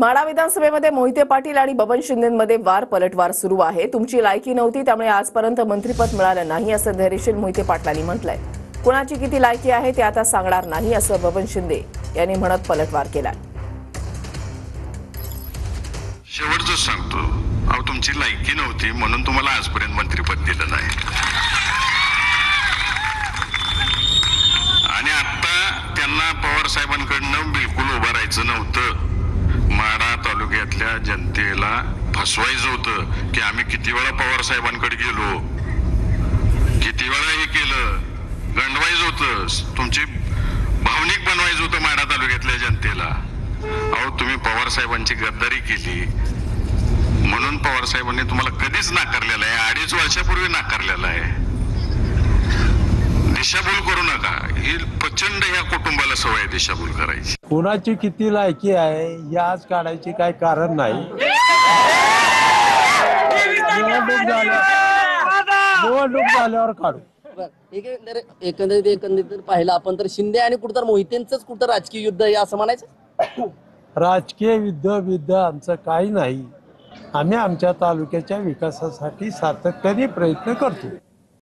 माढा विधानसभेमध्ये मोहिते पाटील आणि बबन शिंदेमध्ये पलटवार सुरू आहे। तुमची लायकी नव्हती त्यामुळे आजपर्यंत मंत्रिपद मिळालं नाही असं धैर्यशील मोहिते पाटलांनी म्हटलंय। कुणाची किती लायकी आहे ते आता सांगणार नाही असं बबन शिंदे यांनी म्हणत पलटवार केलाय। शेवटचं सांगतो, अहो तुमची लायकी नव्हती म्हणून तुम्हाला आजपर्यंत मंत्रिपद दिलं नाही आणि आता त्यांना पवार साहेबांकडनं बिलकुल उभं राहायचं नव्हतं। माढा तालुक्यातल्या जनतेला फसवायचं होतं की आम्ही किती वेळा पवार साहेबांकडे गेलो, किती वेळा हे केलं, गंडवायचं होतं, तुमची भावनिक बनवायचं होतं माढा तालुक्यातल्या जनतेला। अहो तुम्ही पवार साहेबांची गद्दारी केली म्हणून पवार साहेबांनी तुम्हाला कधीच नाकारलेलं आहे, 2.5 वर्षापूर्वी नाकारलेलं आहे। दिशाभूल करू नका, ही प्रचंड या कुटुंबाला सवय आहे दिशाभूल करायची। कोणाची किती लायकी आहे हे आज काढायची काय कारण नाही। निवडणूक झाल्यावर काढू। एकंदरीत पाहिलं आपण तर शिंदे आणि कुठं मोहितेंचंच कुठं राजकीय युद्ध आहे असं म्हणायचं। राजकीय युद्ध आमचं काही नाही। आम्ही आमच्या तालुक्याच्या विकासासाठी सातत्याने प्रयत्न करतो।